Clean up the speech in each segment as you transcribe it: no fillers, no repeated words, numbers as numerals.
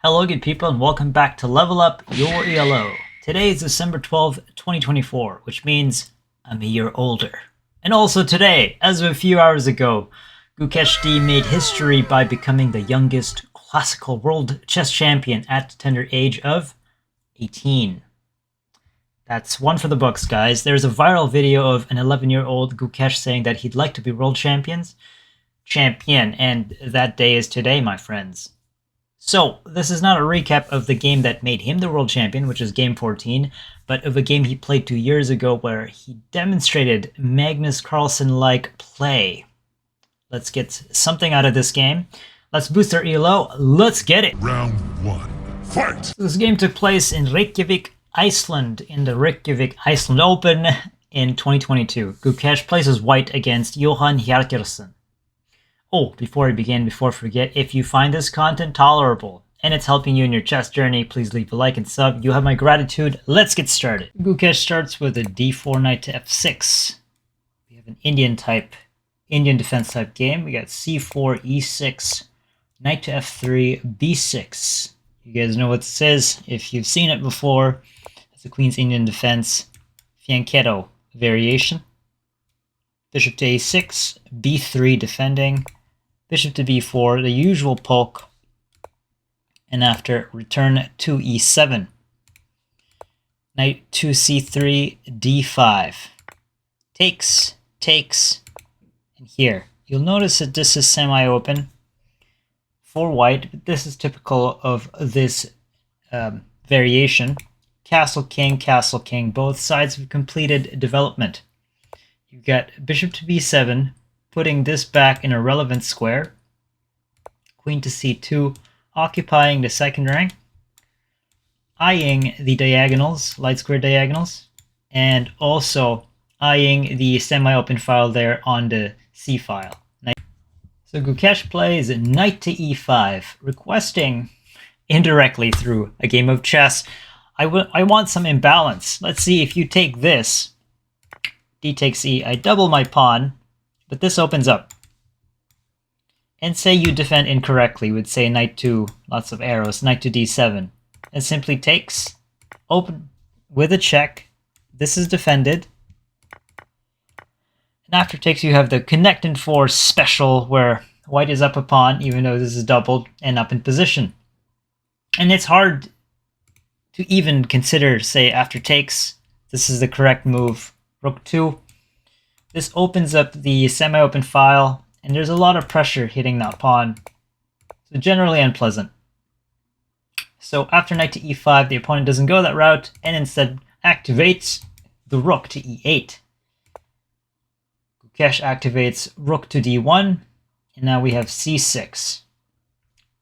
Hello good people and welcome back to Level Up Your ELO. Today is December 12th, 2024, which means I'm a year older. And also today, as of a few hours ago, GUKESH made history by becoming the youngest classical world chess champion at the tender age of 18. That's one for the books, guys. There's a viral video of an 11-year-old GUKESH saying that he'd like to be world champion, and that day is today, my friends. So, this is not a recap of the game that made him the world champion, which is game 14, but of a game he played 2 years ago where he demonstrated Magnus Carlsen-like play. Let's get something out of this game. Let's boost our ELO. Let's get it! Round 1. Fight! This game took place in Reykjavik, Iceland, in the Reykjavik Iceland Open in 2022. GUKESH plays as white against Johan Hjarkjarson. Oh, before I begin, before I forget, if you find this content tolerable and it's helping you in your chess journey, please leave a like and sub. You have my gratitude. Let's get started. GUKESH starts with a d4 knight to f6. We have an Indian defense type game. We got c4, e6, knight to f3, b6. You guys know what this is. If you've seen it before, it's the Queen's Indian defense fianchetto variation. Bishop to a6, b3 defending. Bishop to b4, the usual poke, and after return to e7. Knight to c3, d5. Takes, and here. You'll notice that this is semi-open for white, but this is typical of this variation. Castle, king, both sides have completed development. You've got bishop to b7, putting this back in a relevant square. Queen to c2, occupying the second rank, eyeing the diagonals, light square diagonals, and also eyeing the semi-open file there on the c file. So GUKESH plays knight to e5, requesting indirectly through a game of chess, I want some imbalance. Let's see if you take this, d takes e, I double my pawn, but this opens up. And say you defend incorrectly, would say knight to, lots of arrows, knight to d7. It simply takes, open with a check. This is defended. And after takes, you have the connect and force special, where white is up a pawn, even though this is doubled, and up in position. And it's hard to even consider, say, after takes, this is the correct move. Rook 2. This opens up the semi-open file, and there's a lot of pressure hitting that pawn. So generally unpleasant. So after knight to e5, the opponent doesn't go that route, and instead activates the rook to e8. GUKESH activates rook to d1, and now we have c6.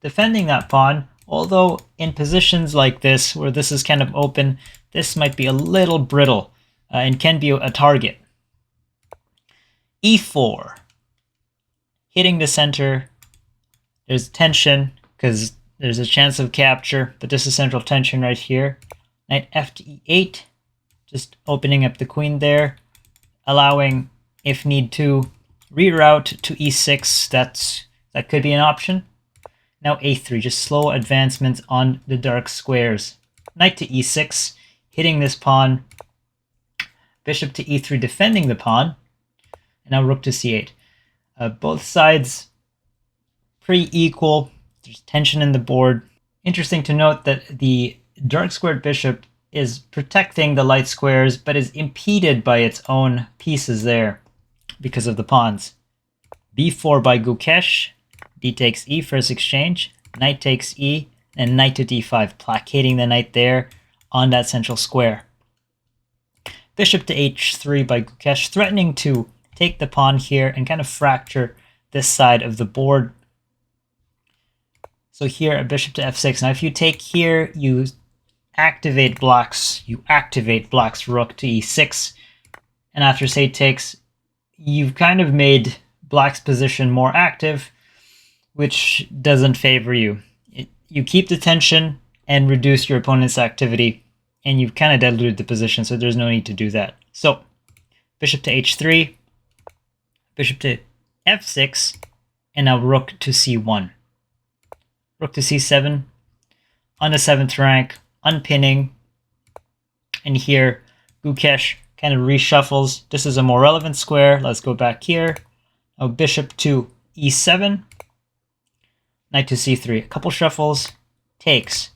Defending that pawn, although in positions like this, where this is kind of open, this might be a little brittle and can be a target. e4, hitting the center. There's tension because there's a chance of capture, but this is central tension right here. Knight f to e8, just opening up the queen there, allowing, if need to, reroute to e6. That could be an option. Now a3, just slow advancements on the dark squares. Knight to e6, hitting this pawn. Bishop to e3, defending the pawn. And now rook to c8. Both sides pretty equal. There's tension in the board. Interesting to note that the dark squared bishop is protecting the light squares, but is impeded by its own pieces there because of the pawns. b4 by GUKESH. D takes e, first exchange. Knight takes e, and knight to d5, placating the knight there on that central square. Bishop to h3 by GUKESH, threatening to take the pawn here and kind of fracture this side of the board. So here, a bishop to f6. Now if you take here, you activate blocks rook to e6. And after say takes, you've kind of made black's position more active, which doesn't favor you. You keep the tension and reduce your opponent's activity, and you've kind of diluted the position, so there's no need to do that. So bishop to h3, bishop to f6, and now rook to c1. Rook to c7. on the 7th rank, unpinning. And here, GUKESH kind of reshuffles. This is a more relevant square. Let's go back here. Now bishop to e7, knight to c3. A couple shuffles, takes.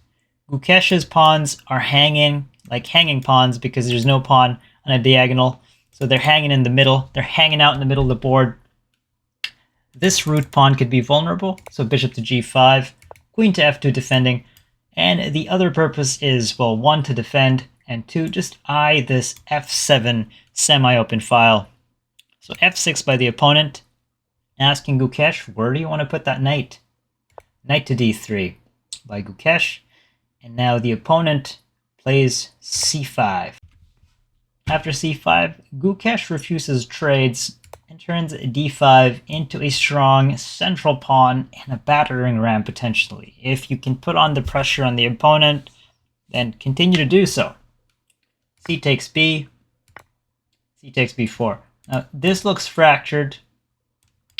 GUKESH's pawns are hanging, like hanging pawns, because there's no pawn on a diagonal. So they're hanging in the middle. They're hanging out in the middle of the board. This root pawn could be vulnerable. So bishop to g5, queen to f2 defending. And the other purpose is, well, 1 to defend, and 2, just eye this f7 semi-open file. So f6 by the opponent, asking GUKESH, where do you want to put that knight? Knight to d3 by GUKESH. And now the opponent plays c5. After c5, GUKESH refuses trades and turns d5 into a strong central pawn and a battering ram potentially. If you can put on the pressure on the opponent, then continue to do so. C takes b, c takes b4. Now this looks fractured,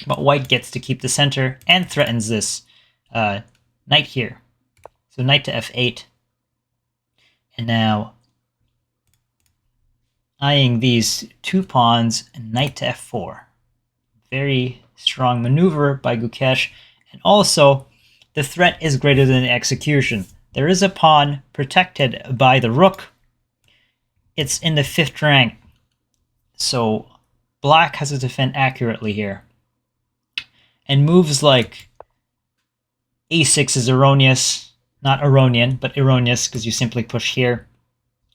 but white gets to keep the center and threatens this knight here. So knight to f8. And now eyeing these 2 pawns, and knight to f4. Very strong maneuver by GUKESH. And also, the threat is greater than the execution. There is a pawn protected by the rook. It's in the 5th rank. So black has to defend accurately here. And moves like a6 is erroneous. Not Eronian, but erroneous, because you simply push here.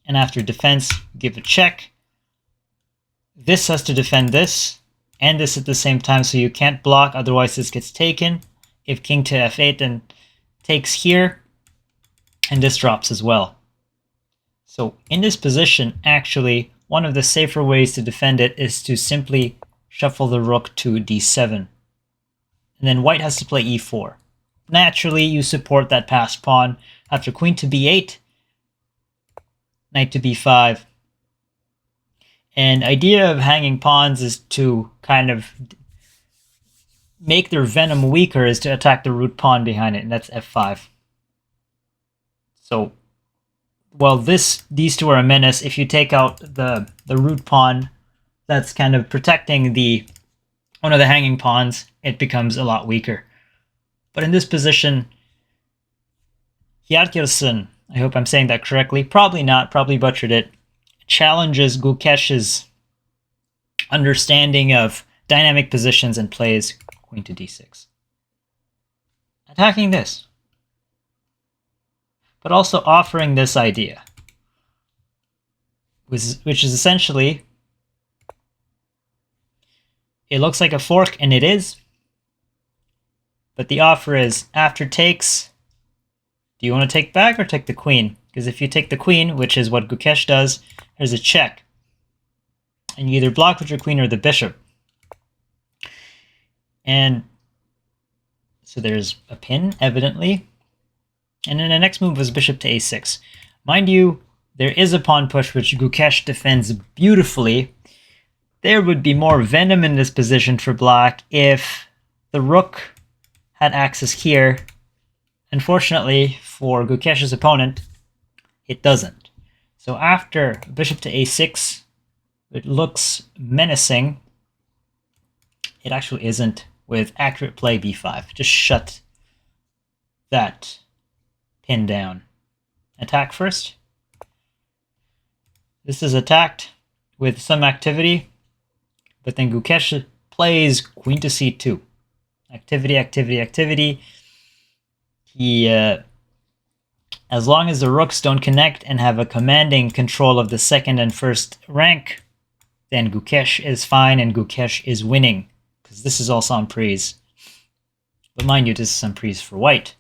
And after defense, give a check. This has to defend this, and this at the same time, so you can't block, otherwise this gets taken. If king to f8, then takes here, and this drops as well. So in this position, actually, one of the safer ways to defend it is to simply shuffle the rook to d7. And then white has to play e4. Naturally, you support that passed pawn. After queen to b8, knight to b5. And idea of hanging pawns is to kind of make their venom weaker, is to attack the root pawn behind it, and that's f5. So, well, these two are a menace. If you take out the root pawn that's kind of protecting one of the hanging pawns, it becomes a lot weaker. But in this position, Hjarkjarson, I hope I'm saying that correctly, probably not, probably butchered it, challenges GUKESH's understanding of dynamic positions and plays queen to d6. Attacking this, but also offering this idea, which is essentially, it looks like a fork, and it is, but the offer is, after takes, do you want to take back or take the queen? Because if you take the queen, which is what GUKESH does, there's a check. And you either block with your queen or the bishop. And so there's a pin, evidently. And then the next move was bishop to a6. Mind you, there is a pawn push which GUKESH defends beautifully. There would be more venom in this position for black if the rook had access here. Unfortunately, for GUKESH's opponent, it doesn't. So after bishop to a6, it looks menacing. It actually isn't. With accurate play b5, just shut that pin down. Attack first. This is attacked with some activity, but then GUKESH plays queen to c2. Activity, activity, activity. He, as long as the rooks don't connect and have a commanding control of the 2nd and 1st rank, then GUKESH is fine and GUKESH is winning, because this is also emprise. But mind you, this is emprise for white.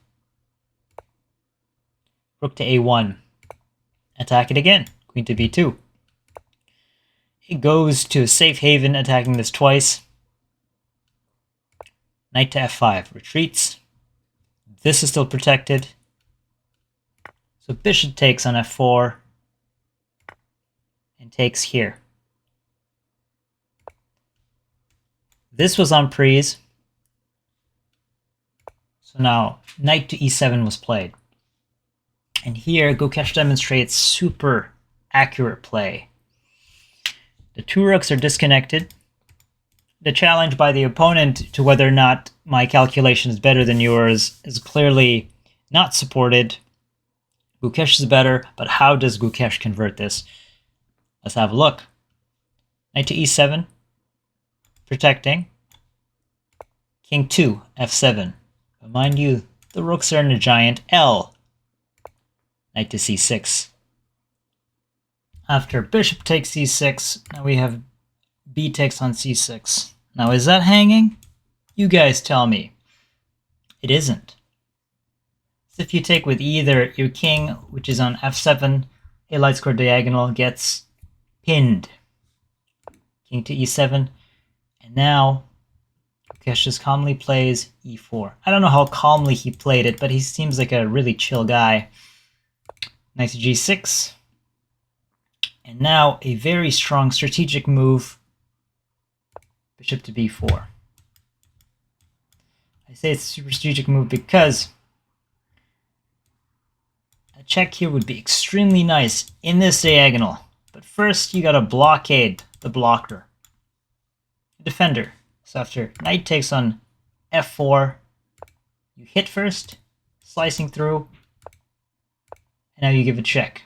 Rook to a1. Attack it again. Queen to b2. It goes to safe haven, attacking this twice. Knight to f5. Retreats. This is still protected. So bishop takes on f4. And takes here. This was emprise. So now knight to e7 was played. And here, Gukesh demonstrates super accurate play. The two rooks are disconnected. The challenge by the opponent to whether or not my calculation is better than yours is clearly not supported. Gukesh is better, but how does Gukesh convert this? Let's have a look. Knight to e7, protecting. King 2, f7. But mind you, the rooks are in a giant L. Knight to c6. After bishop takes c6, now we have b takes on c6. Now is that hanging? You guys tell me. It isn't. So if you take with either, your king, which is on f7, a light square diagonal, gets pinned. King to e7, and now Gukesh just calmly plays e4. I don't know how calmly he played it, but he seems like a really chill guy. Knight to g6. And now a very strong strategic move, bishop to b4. I say it's a super strategic move because a check here would be extremely nice in this diagonal. But first, you gotta blockade the blocker, the defender. So after knight takes on f4, you hit first, slicing through, and now you give a check.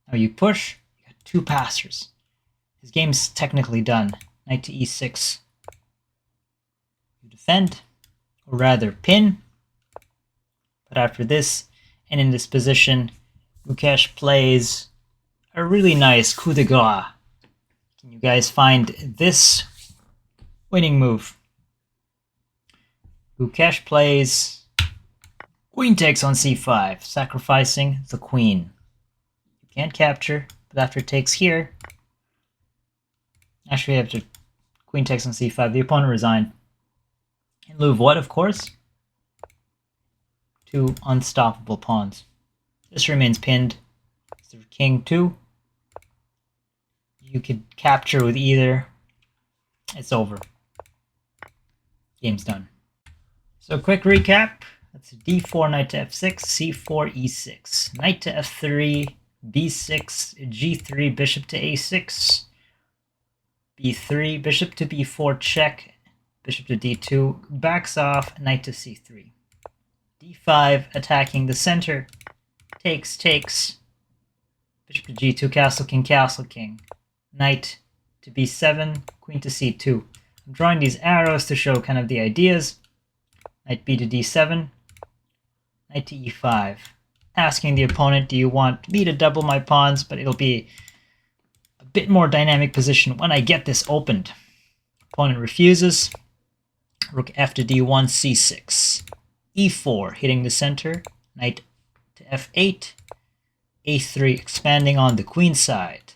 Now you push, you got two passers. His game's technically done. Knight to e6. You defend, or rather pin. But after this, and in this position, Gukesh plays a really nice coup de grace. Can you guys find this winning move? Gukesh plays queen takes on c5, sacrificing the queen. You can't capture, but after it takes here, actually after queen takes on c5, the opponent resigned. In lieu of what, of course? Two unstoppable pawns. This remains pinned. So king 2. You could capture with either. It's over. Game's done. So quick recap. That's d4, knight to f6, c4, e6. Knight to f3, b6, g3, bishop to a6, b3, bishop to b4, check, bishop to d2, backs off, knight to c3. d5, attacking the center, takes, bishop to g2, castle king, knight to b7, queen to c2. I'm drawing these arrows to show kind of the ideas. Knight b to d7, knight to e5. Asking the opponent, do you want me to double my pawns? But it'll be a bit more dynamic position when I get this opened. Opponent refuses. Rook f to d1, c6. e4, hitting the center. Knight to f8. a3, expanding on the queen side.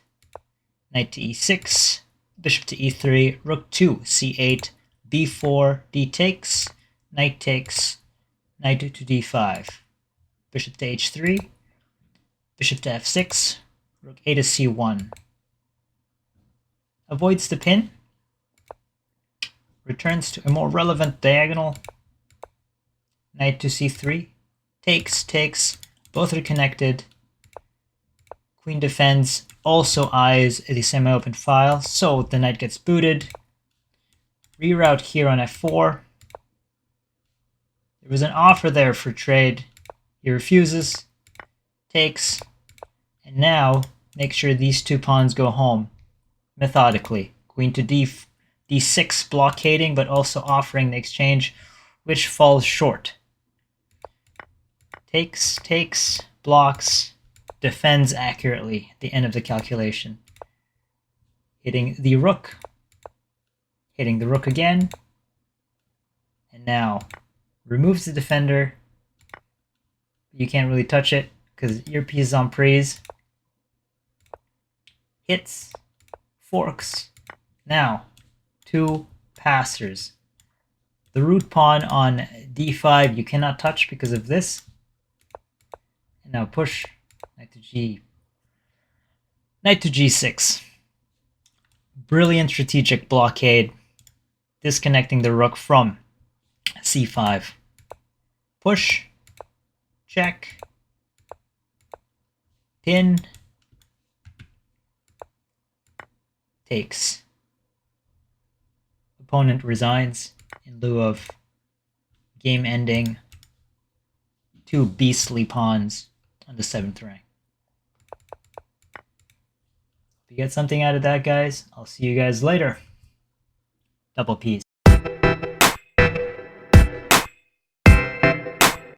Knight to e6. Bishop to e3. Rook 2, c8. b4, d takes. Knight takes. Knight to d5. Bishop to h3. Bishop to f6. Rook a to c1. Avoids the pin. Returns to a more relevant diagonal. Knight to c3. Takes. Both are connected. Queen defends. Also eyes the semi-open file, so the knight gets booted. Reroute here on f4. There was an offer there for trade. He refuses, takes, and now make sure these two pawns go home methodically. Queen to d6 blockading, but also offering the exchange, which falls short. Takes, blocks, defends accurately at the end of the calculation. Hitting the rook again, and now removes the defender. You can't really touch it because your piece is on prise. Hits, forks. Now, two passers. The root pawn on d5 you cannot touch because of this. And now push, knight to g6. Brilliant strategic blockade, disconnecting the rook from c5. Push, check, Pin takes. Opponent resigns in lieu of game ending 2 beastly pawns on the 7th rank. If you get something out of that, guys, I'll see you guys later. Double peace.